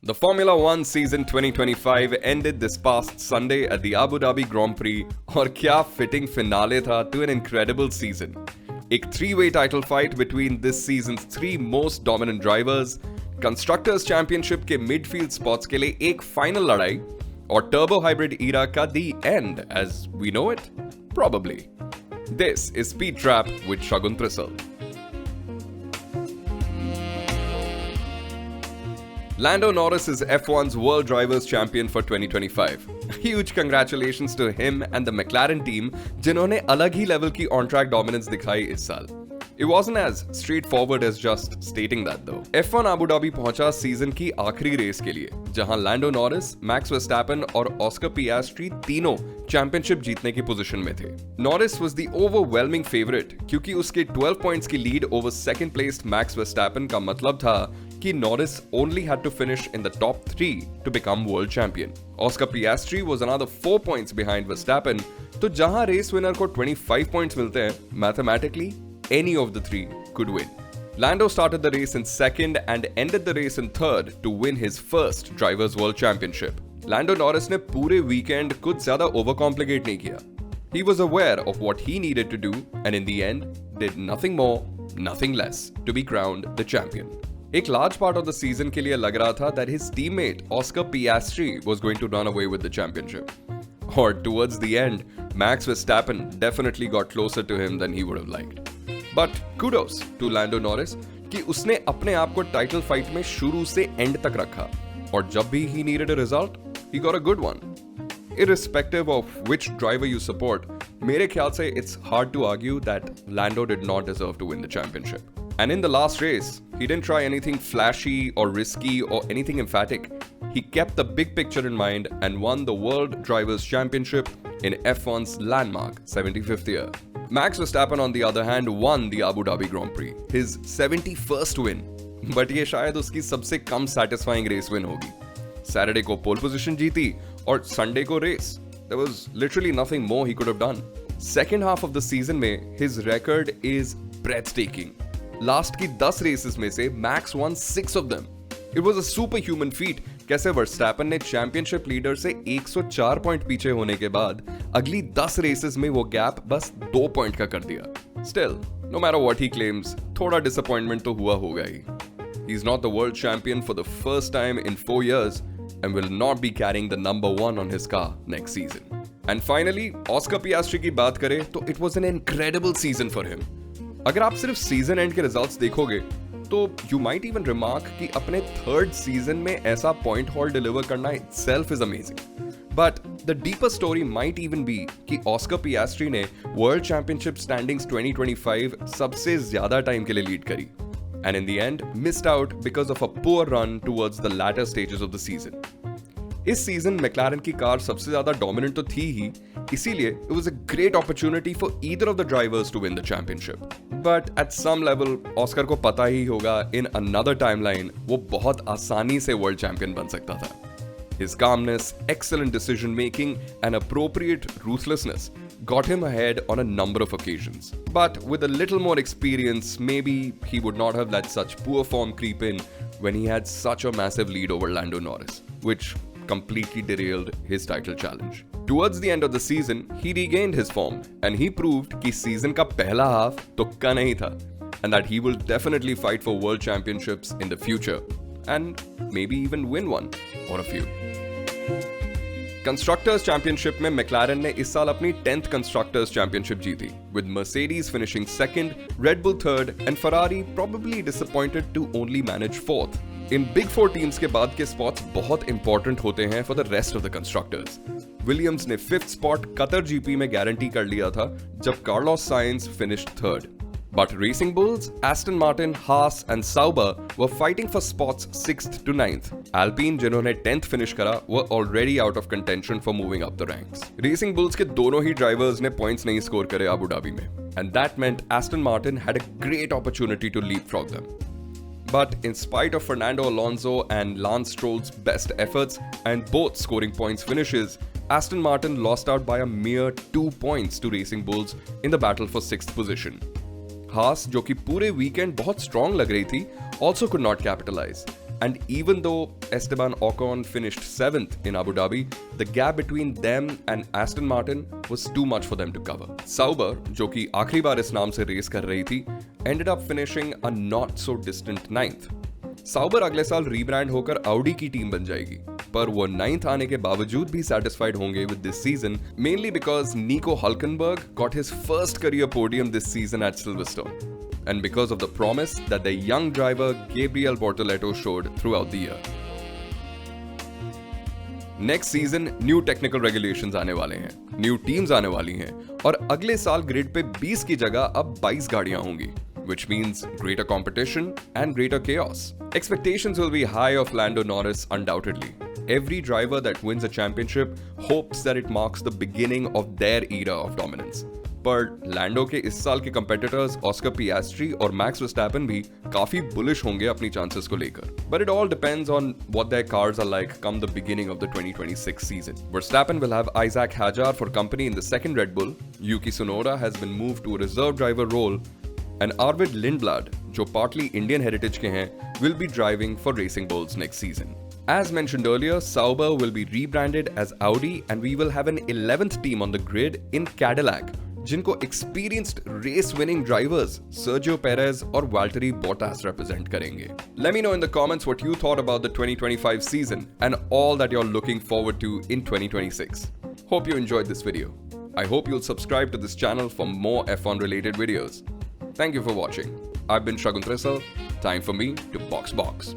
The Formula One season 2025 ended this past Sunday at the Abu Dhabi Grand Prix और क्या fitting finale था to an incredible season. एक three-way title fight between this season's three most dominant drivers, Constructors Championship के midfield spots के लिए एक final लड़ाई और Turbo Hybrid era का the end as we know it? Probably. This is Speed Trap with Shagun Trisal. Lando Norris is F1's World Drivers' Champion for 2025. Huge congratulations to him and the McLaren team, जिन्होंने अलग ही level की on-track dominance दिखाई इस साल. It wasn't as straightforward as just stating that though. F1 Abu Dhabi पहुंचा season की आखिरी race के लिए, जहां लैंडो नॉरिस, मैक्स वर्स्टैपेन और ऑस्कर पियास्ट्री तीनों चैंपियनशिप जीतने की पोजीशन में थे. Norris was the overwhelming favorite क्योंकि उसके 12 पॉइंट्स की lead over second placed max Verstappen का मतलब था कि Norris only had to finish in the top 3 to become world champion. Oscar Piastri was another 4 points behind Verstappen, तो जहां race winner को 25 points मिलते हैं, mathematically any of the three could win. Lando started the race in second and ended the race in third to win his first Drivers' World Championship. Lando Norris ने पूरे weekend कुछ ज्यादा overcomplicate नहीं किया. He was aware of what he needed to do and in the end did nothing more, nothing less to be crowned the champion. एक large part of the season के लिए लग रहा था that his teammate Oscar Piastri was going to run away with the championship. Or towards the end, Max Verstappen definitely got closer to him than he would have liked. But kudos to Lando Norris कि उसने अपने आप को title fight में शुरू से and तक रखा और जब भी he needed a result, he got a good one. Irrespective of which driver you support, मेरे ख्याल से it's hard to argue that Lando did not deserve to win the championship. And in the last race, he didn't try anything flashy or risky or anything emphatic. He kept the big picture in mind and won the World Drivers' Championship in F1's landmark 75th year. Max Verstappen, on the other hand, won the Abu Dhabi Grand Prix, his 71st win. But ये शायद उसकी सबसे कम satisfying race win होगी. Saturday को pole position जीती और Sunday को race. There was literally nothing more he could have done. Second half of the season में his record is breathtaking. Last की 10 रेसेस में से max one 6 of them. It was a सुपरह्यूमन feet कैसे Verstappen ने championship leader से 104 point पीछे होने के बाद अगली 10 रेसेस में वो गैप बस 2 पॉइंट का कर दिया. Still, no matter what he claims, थोड़ा डिसअपॉइंटमेंट तो हुआ होगा ही. He is not the world champion for the first time in 4 years and will not be carrying the number 1 on his car next season. And finally, Oscar Piastri की बात करें तो it was an incredible season for him. अगर आप सिर्फ season and के results देखोगे तो यू माइट इवन रिमार्क कि अपने थर्ड सीजन में ऐसा पॉइंट हॉल डिलीवर करना itself is amazing. But the deeper story might even be कि ऑस्कर पियास्ट्री ने वर्ल्ड चैंपियनशिप स्टैंडिंग्स 2025 सबसे ज्यादा टाइम के लिए लीड करी and in the end missed out because of a poor run towards the latter stages of the season. इस season McLaren की car सबसे ज्यादा डोमिनेंट तो थी ही, इसीलिए it was a great opportunity for either of the drivers to win the championship. But at some level, Oscar को पता ही होगा in another timeline वो बहुत आसानी से world champion बन सकता था. His calmness, excellent decision making, and appropriate ruthlessness got him ahead on a number of occasions. But with a little more experience, maybe he would not have let such poor form creep in when he had such a massive lead over Lando Norris, which completely derailed his title challenge. Towards the end of the season, he regained his form and he proved कि season का पहला half तुक्का नहीं था and that he will definitely fight for world championships in the future and maybe even win one or a few. Constructors Championship में McLaren ने इस साल अपनी 10th Constructors Championship जीती, with Mercedes finishing second, Red Bull third and Ferrari probably disappointed to only manage fourth. इन big 4 teams के बाद के स्पॉट्स बहुत इंपॉर्टेंट होते हैं for the rest of the constructors. Williams ने 5th स्पॉट कतर जीपी में गारंटी कर लिया था जब Carlos Sainz finished third. But racing bulls, Aston Martin, Haas and Sauber were fighting for spots 6th to 9th. Alpine जिन्होंने 10th finish करा were already out of contention for moving up the ranks. Racing bulls के दोनों ही drivers ने points नहीं score करे Abu Dhabi में and that meant Aston Martin had a great opportunity to leapfrog them. But in spite of Fernando Alonso and Lance Stroll's best efforts and both scoring points finishes, Aston Martin lost out by a mere 2 points to Racing Bulls in the battle for 6th position. Haas, जो कि पूरे weekend बहुत strong लग रही थी, also could not capitalize. And even though Esteban Ocon finished 7th in Abu Dhabi, the gap between them and Aston Martin was too much for them to cover. Sauber, जो कि आखिरी बार इस नाम से रेस कर रही थी, ended up finishing a not so distant 9th. Sauber अगले साल रीब्रांड होकर Audi की टीम बन जाएगी, पर वो 9th आने के बावजूद भी satisfied होंगे with this season, mainly because Nico Hülkenberg got his first career podium this season at Silverstone. And because of the promise that the young driver Gabriel Bortoleto showed throughout the year. Next season, new technical regulations आने वाले हैं, new teams आने वाली हैं, और अगले साल grid पे 20 की जगह अब 22 गाड़ियां होंगी, which means greater competition and greater chaos. Expectations will be high of Lando Norris undoubtedly. Every driver that wins a championship hopes that it marks the beginning of their era of dominance. पर लैंडो के इस साल के competitors Oscar पियास्ट्री और max Verstappen भी काफी bullish होंगे अपनी चांसेस को लेकर. But it all depends on what their cars are like come the beginning of the 2026 season. Verstappen will have Isaac Hadjar for company in the second Red Bull. Yuki Tsunoda has been moved to a reserve driver role, and Arvid Lindblad, जो partly Indian heritage के हैं, will be driving for Racing Bulls next season. As mentioned earlier, Sauber will be rebranded as Audi, and we will have an 11th team on the grid in Cadillac, जिनको experienced race-winning drivers Sergio Perez और Valtteri Bottas represent करेंगे. Let me know in the comments what you thought about the 2025 season and all that you're looking forward to in 2026. Hope you enjoyed this video. I hope you'll subscribe to this channel for more F1 related videos. Thank you for watching. I've been Shagun Trisal. Time for me to box.